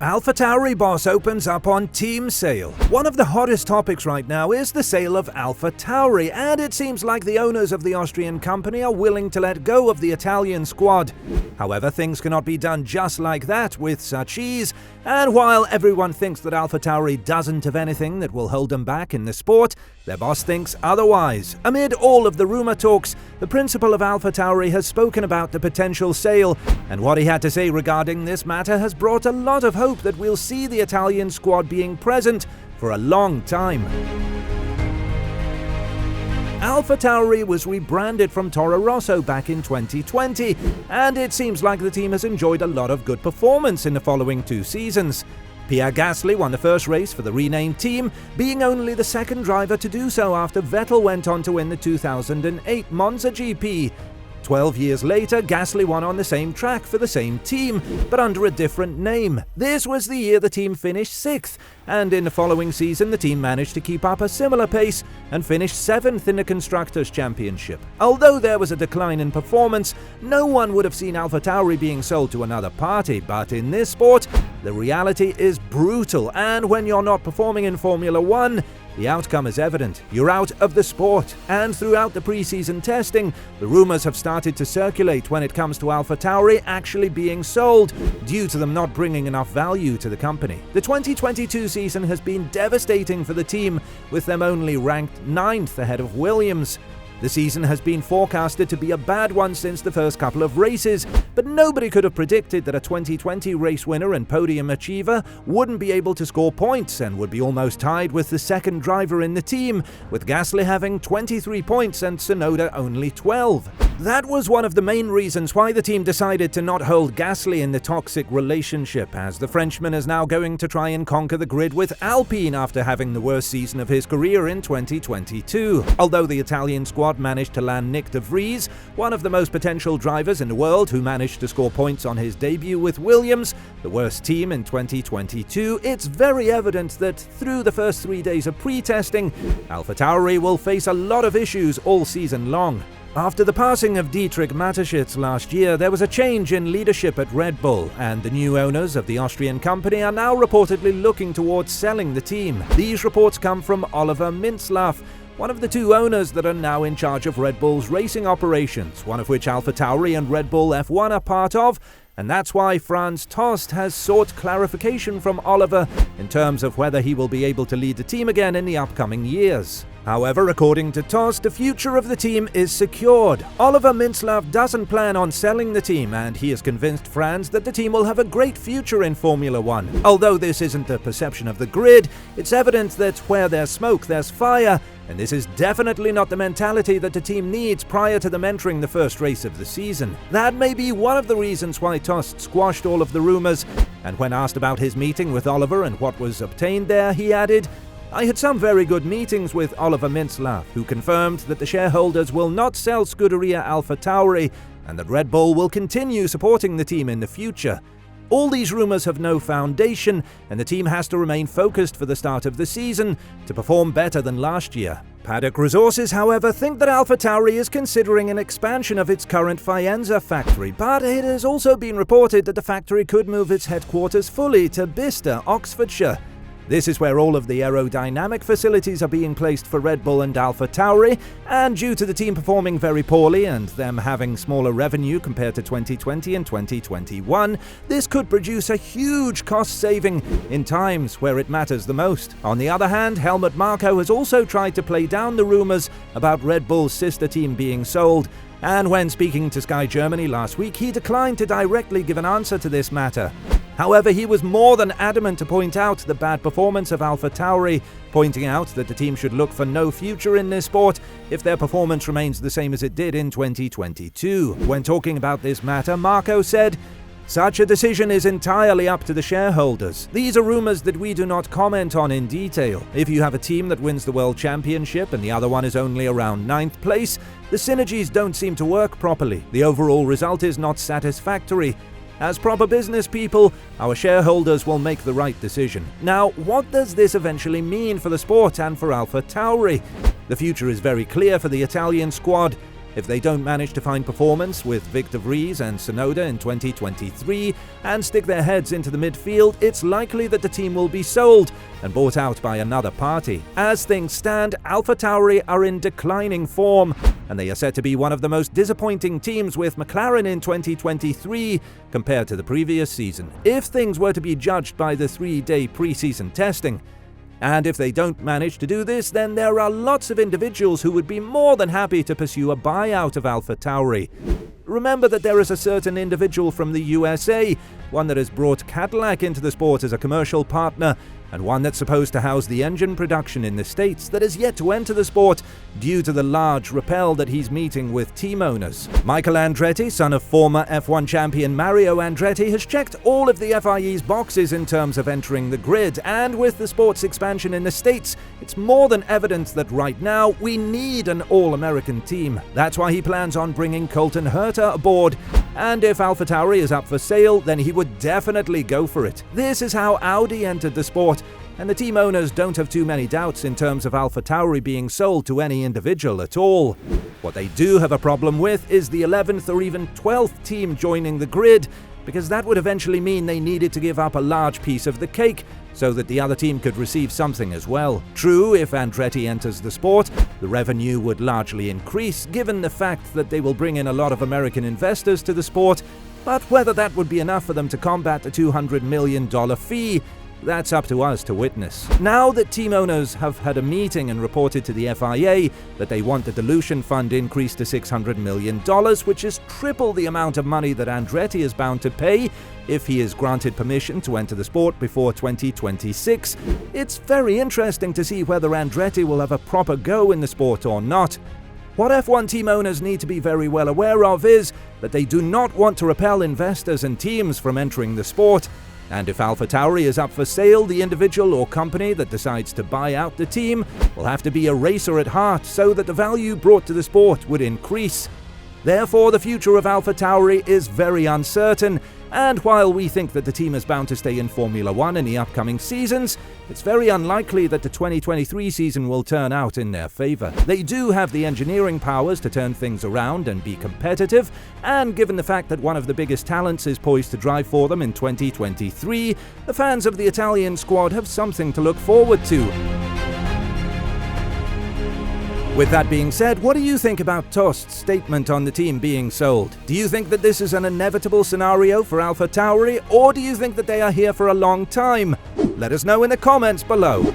AlphaTauri boss opens up on team sale. One of the hottest topics right now is the sale of AlphaTauri, and it seems like the owners of the Austrian company are willing to let go of the Italian squad. However, things cannot be done just like that with such ease, and while everyone thinks that AlphaTauri doesn't have anything that will hold them back in the sport, their boss thinks otherwise. Amid all of the rumor talks, the principal of AlphaTauri has spoken about the potential sale, and what he had to say regarding this matter has brought a lot of hope that we'll see the Italian squad being present for a long time. AlphaTauri was rebranded from Toro Rosso back in 2020, and it seems like the team has enjoyed a lot of good performance in the following 2 seasons. Pierre Gasly won the first race for the renamed team, being only the second driver to do so after Vettel went on to win the 2008 Monza GP. 12 years later, Gasly won on the same track for the same team, but under a different name. This was the year the team finished 6th, and in the following season the team managed to keep up a similar pace and finished 7th in the Constructors' Championship. Although there was a decline in performance, no one would have seen AlphaTauri being sold to another party, but in this sport, the reality is brutal, and when you're not performing in Formula 1, the outcome is evident. You're out of the sport. And throughout the preseason testing, the rumors have started to circulate when it comes to AlphaTauri actually being sold, due to them not bringing enough value to the company. The 2022 season has been devastating for the team, with them only ranked 9th ahead of Williams. The season has been forecasted to be a bad one since the first couple of races, but nobody could have predicted that a 2020 race winner and podium achiever wouldn't be able to score points and would be almost tied with the second driver in the team, with Gasly having 23 points and Tsunoda only 12. That was one of the main reasons why the team decided to not hold Gasly in the toxic relationship, as the Frenchman is now going to try and conquer the grid with Alpine after having the worst season of his career in 2022. Although the Italian squad managed to land Nyck de Vries, one of the most potential drivers in the world who managed to score points on his debut with Williams, the worst team in 2022, it's very evident that through the first 3 days of pre-testing, AlphaTauri will face a lot of issues all season long. After the passing of Dietrich Mateschitz last year, there was a change in leadership at Red Bull, and the new owners of the Austrian company are now reportedly looking towards selling the team. These reports come from Oliver Mintzlaff, one of the 2 owners that are now in charge of Red Bull's racing operations, one of which AlphaTauri and Red Bull F1 are part of, and that's why Franz Tost has sought clarification from Oliver in terms of whether he will be able to lead the team again in the upcoming years. However, according to Tost, the future of the team is secured. Oliver Mintzlaff doesn't plan on selling the team, and he is convinced Franz that the team will have a great future in Formula 1. Although this isn't the perception of the grid, it's evident that where there's smoke, there's fire, and this is definitely not the mentality that the team needs prior to them entering the first race of the season. That may be one of the reasons why Tost squashed all of the rumors, and when asked about his meeting with Oliver and what was obtained there, he added, "I had some very good meetings with Oliver Mintzlaff, who confirmed that the shareholders will not sell Scuderia AlphaTauri and that Red Bull will continue supporting the team in the future. All these rumors have no foundation, and the team has to remain focused for the start of the season to perform better than last year." Paddock Resources, however, think that AlphaTauri is considering an expansion of its current Faenza factory, but it has also been reported that the factory could move its headquarters fully to Bicester, Oxfordshire. This is where all of the aerodynamic facilities are being placed for Red Bull and AlphaTauri, and due to the team performing very poorly and them having smaller revenue compared to 2020 and 2021, this could produce a huge cost saving in times where it matters the most. On the other hand, Helmut Marko has also tried to play down the rumors about Red Bull's sister team being sold, and when speaking to Sky Germany last week, he declined to directly give an answer to this matter. However, he was more than adamant to point out the bad performance of AlphaTauri, pointing out that the team should look for no future in this sport if their performance remains the same as it did in 2022. When talking about this matter, Marko said, "Such a decision is entirely up to the shareholders. These are rumors that we do not comment on in detail. If you have a team that wins the World Championship and the other one is only around 9th place, the synergies don't seem to work properly. The overall result is not satisfactory. As proper business people, our shareholders will make the right decision." Now, what does this eventually mean for the sport and for AlphaTauri? The future is very clear for the Italian squad. If they don't manage to find performance with Nyck de Vries and Tsunoda in 2023 and stick their heads into the midfield, it's likely that the team will be sold and bought out by another party. As things stand, AlphaTauri are in declining form, and they are set to be one of the most disappointing teams with McLaren in 2023 compared to the previous season, if things were to be judged by the 3-day preseason testing. And if they don't manage to do this, then there are lots of individuals who would be more than happy to pursue a buyout of AlphaTauri. Remember that there is a certain individual from the USA, one that has brought Cadillac into the sport as a commercial partner, and one that's supposed to house the engine production in the States that has yet to enter the sport due to the large rappel that he's meeting with team owners. Michael Andretti, son of former F1 champion Mario Andretti, has checked all of the FIE's boxes in terms of entering the grid, and with the sport's expansion in the States, it's more than evident that right now we need an all-American team. That's why he plans on bringing Colton Herta aboard, and if AlphaTauri is up for sale, then he would definitely go for it. This is how Audi entered the sport, and the team owners don't have too many doubts in terms of AlphaTauri being sold to any individual at all. What they do have a problem with is the 11th or even 12th team joining the grid, because that would eventually mean they needed to give up a large piece of the cake so that the other team could receive something as well. True, if Andretti enters the sport, the revenue would largely increase, given the fact that they will bring in a lot of American investors to the sport, but whether that would be enough for them to combat the $200 million fee, that's up to us to witness. Now that team owners have had a meeting and reported to the FIA that they want the dilution fund increased to $600 million, which is triple the amount of money that Andretti is bound to pay if he is granted permission to enter the sport before 2026, it's very interesting to see whether Andretti will have a proper go in the sport or not. What F1 team owners need to be very well aware of is that they do not want to repel investors and teams from entering the sport. And if AlphaTauri is up for sale, the individual or company that decides to buy out the team will have to be a racer at heart so that the value brought to the sport would increase. Therefore, the future of AlphaTauri is very uncertain, and while we think that the team is bound to stay in Formula 1 in the upcoming seasons, it's very unlikely that the 2023 season will turn out in their favor. They do have the engineering powers to turn things around and be competitive, and given the fact that one of the biggest talents is poised to drive for them in 2023, the fans of the Italian squad have something to look forward to. With that being said, what do you think about Tost's statement on the team being sold? Do you think that this is an inevitable scenario for AlphaTauri, or do you think that they are here for a long time? Let us know in the comments below.